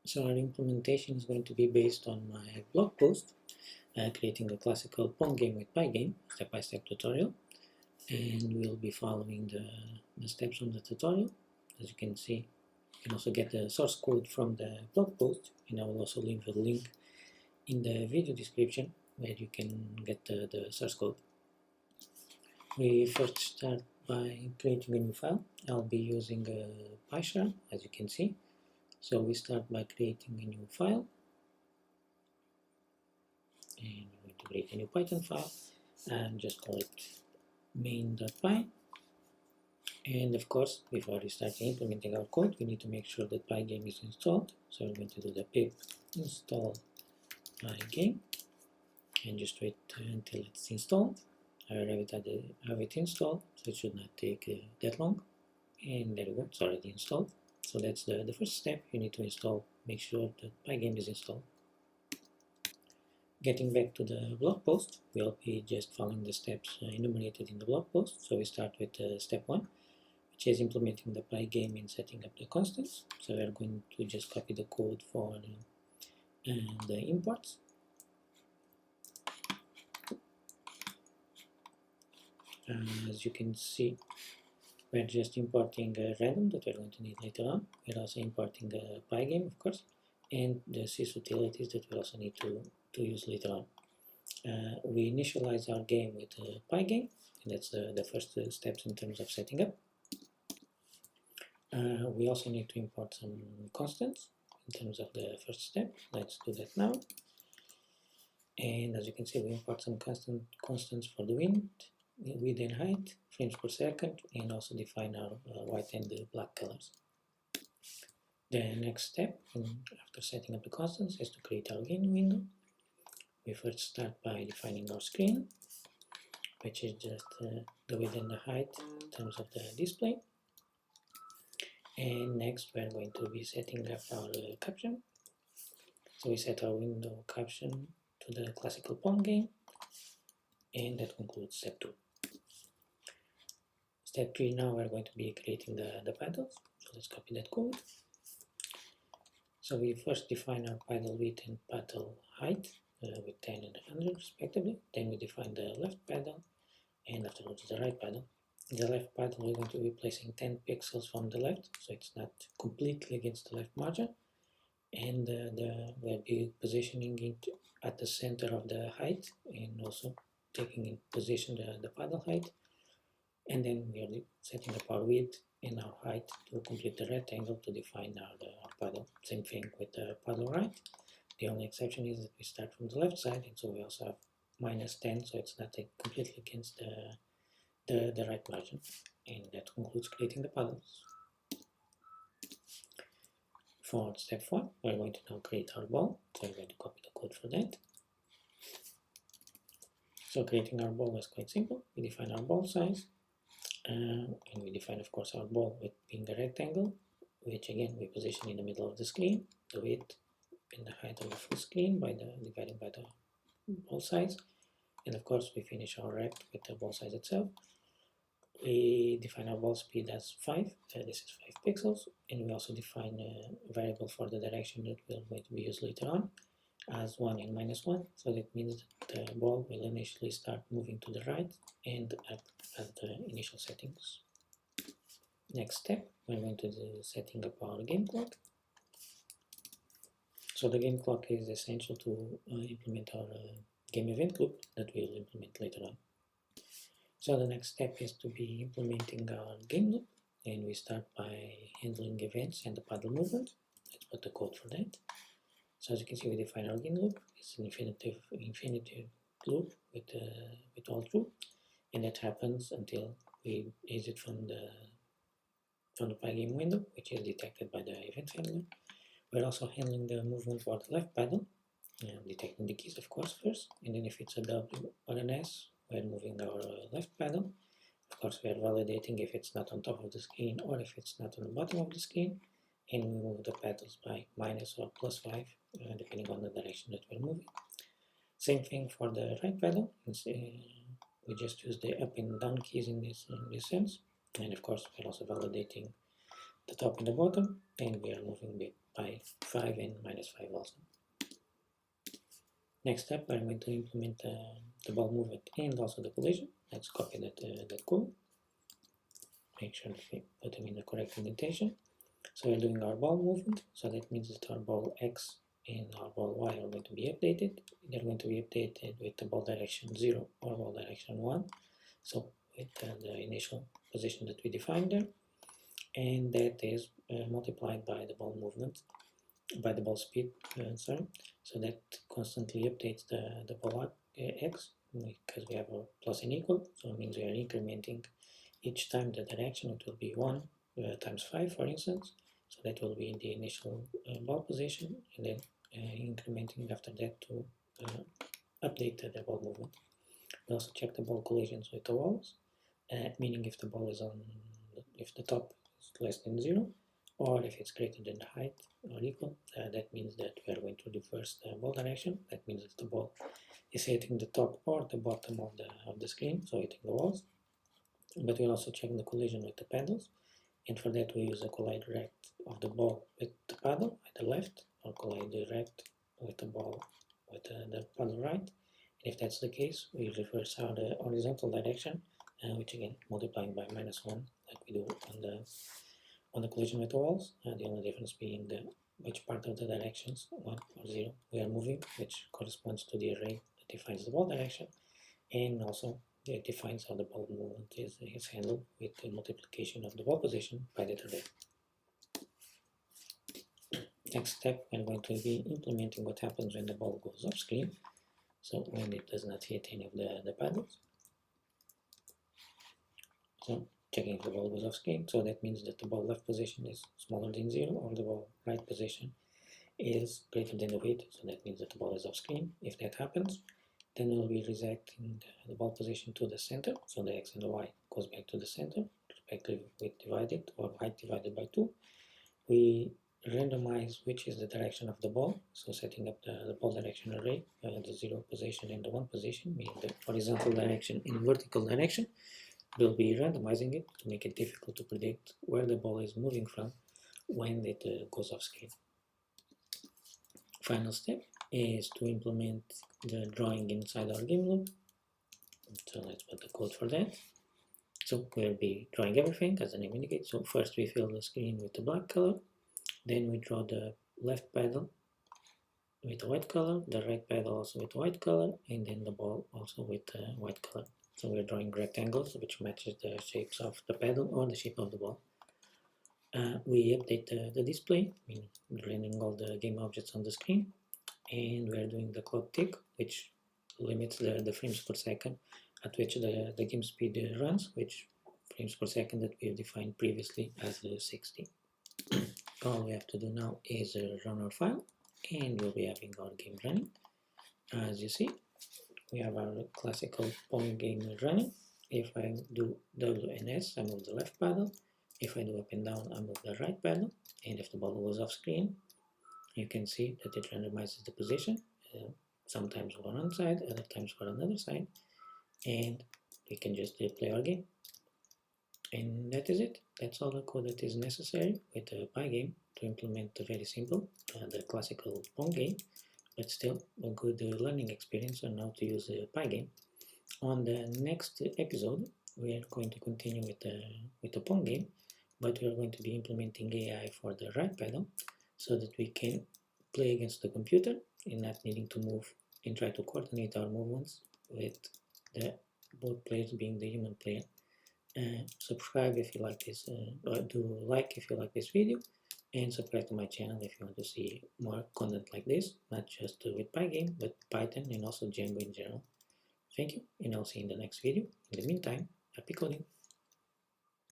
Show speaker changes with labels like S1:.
S1: So our implementation is going to be based on my blog post, creating a classical Pong game with PyGame, step-by-step tutorial, and we'll be following the steps from the tutorial. As you can see, you can also get the source code from the blog post, and I will also leave a link in the video description where you can get the source code. We first start by creating a new file. I'll be using a PyCharm, as you can see. So we start by creating a new file, and we're going to create a new Python file and just call it main.py. And of course, before we start implementing our code, we need to make sure that PyGame is installed. So we're going to do the pip install PyGame and just wait until it's installed. I already have it installed, so it should not take that long. And there we go, it's already installed. So that's the first step. You need to install, make sure that PyGame is installed. Getting back to the blog post, we'll be just following the steps enumerated in the blog post. So we start with step 1, which is implementing the PyGame and setting up the constants. So we're going to just copy the code for the imports. As you can see, we're just importing random that we're going to need later on. We're also importing PyGame, of course, and the SAAS utilities that we also need to use later on. We initialize our game with PyGame, and that's the first steps in terms of setting up. We also need to import some constants in terms of the first step. Let's do that now. And as you can see, we import some constants for the width and height, frames per second, and also define our white and black colors. The next step, after setting up the constants, is to create our game window. We first start by defining our screen, which is just the width and the height in terms of the display. And next we're going to be setting up our caption. So we set our window caption to the classical Pong game, and that concludes step 2. Step 3, now we're going to be creating the paddles. So let's copy that code. So we first define our paddle width and paddle height with 10 and 100 respectively. Then we define the left paddle and afterwards the right paddle. In the left paddle we're going to be placing 10 pixels from the left, so it's not completely against the left margin. And we'll be positioning it at the center of the height and also taking in position the paddle height. And then we are setting up our width and our height to complete the rectangle to define our paddle. Same thing with the paddle right. The only exception is that we start from the left side, and so we also have -10, so it's not completely against the right margin. And that concludes creating the paddles. For step 4, we're going to now create our ball. So I'm going to copy the code for that. So creating our ball is quite simple. We define our ball size, and we define, of course, our ball with being a rectangle, which again we position in the middle of the screen, the width and the height of the full screen divided by the ball size. And of course we finish our rect with the ball size itself. We define our ball speed as 5, this is 5 pixels, and we also define a variable for the direction that we're going to be used later on as 1 and -1, so that means that the ball will initially start moving to the right and at the initial settings. Next step, we're going to do setting up our game clock. So the game clock is essential to implement our game event loop that we'll implement later on. So the next step is to be implementing our game loop, and we start by handling events and the paddle movement. Let's put the code for that. So as you can see, we define our game loop. It's an infinitive loop with all true, and that happens until we exit from the PyGame window, which is detected by the event handler. We're also handling the movement for the left paddle, detecting the keys, of course, first, and then if it's a W or an S, we're moving our left paddle. Of course, we are validating if it's not on top of the screen or if it's not on the bottom of the screen, and we move the paddles by -5 or +5, depending on the direction that we're moving. Same thing for the right paddle. We just use the up and down keys in this sense, and of course we're also validating the top and the bottom, and we are moving it by 5 5 and -5 also. Next step, I'm going to implement the ball movement and also the collision. Let's copy that code. Make sure that we put them in the correct indentation. So we're doing our ball movement, so that means that our ball X and our ball Y are going to be updated. They're going to be updated with the ball direction 0 or ball direction 1, so with the initial position that we defined there, and that is multiplied by the ball movement, by the ball speed, so that constantly updates the ball X, because we have a plus and equal, so it means we are incrementing each time the direction. It will be 1 times 5, for instance, so that will be in the initial ball position, and then incrementing after that to update the ball movement. We also check the ball collisions with the walls, meaning if the ball is on, if the top is less than 0, or if it's greater than the height or equal, that means that we are going to reverse the ball direction. That means that the ball is hitting the top or the bottom of the screen, so hitting the walls. But we'll also check the collision with the paddles, and for that we use a collide direct of the ball with the paddle at the left, or collide direct with the ball with the paddle right. And if that's the case, we reverse our the horizontal direction, which again multiplying by -1 like we do on the collision with the walls, the only difference being which part of the directions, 1 or 0, we are moving, which corresponds to the array that defines the ball direction, and also it defines how the ball movement is handled with the multiplication of the ball position by that array. Next step, I'm going to be implementing what happens when the ball goes off screen, so when it does not hit any of the paddles. So checking if the ball goes off screen, so that means that the ball left position is smaller than 0, or the ball right position is greater than the weight, so that means that the ball is off screen. If that happens, then we'll be resetting the ball position to the center, so the X and the Y goes back to the center, respectively width divided or height divided by 2. We randomize which is the direction of the ball, so setting up the ball direction array, the 0 position and the 1 position, meaning the horizontal direction and vertical direction. We'll be randomizing it to make it difficult to predict where the ball is moving from when it goes off screen. Final step is to implement the drawing inside our game loop. So let's put the code for that. So we'll be drawing everything as the name indicates. So first we fill the screen with the black color, then we draw the left paddle with the white color, the right paddle also with white color, and then the ball also with white color. So we're drawing rectangles which matches the shapes of the paddle or the shape of the ball. We update the display, meaning rendering all the game objects on the screen, and we're doing the clock tick, which limits the frames per second at which the game speed runs, which frames per second that we've defined previously as 60. All we have to do now is run our file, and we'll be having our game running. As you see, we have our classical Pong game running. If I do W and S, I move the left paddle. If I do up and down, I move the right paddle. And if the ball goes off screen, you can see that it randomizes the position, sometimes for one side, other times for another side, and we can just play our game. And that is it. That's all the code that is necessary with PyGame to implement the very simple, the classical Pong game, but still a good learning experience on how to use PyGame. On the next episode, we are going to continue with the Pong game, but we are going to be implementing AI for the right paddle so that we can play against the computer and not needing to move and try to coordinate our movements with both players being the human player. Subscribe if you like this, or do like if you like this video, and subscribe to my channel if you want to see more content like this, not just with PyGame, but Python and also Django in general. Thank you, and I'll see you in the next video. In the meantime, happy coding!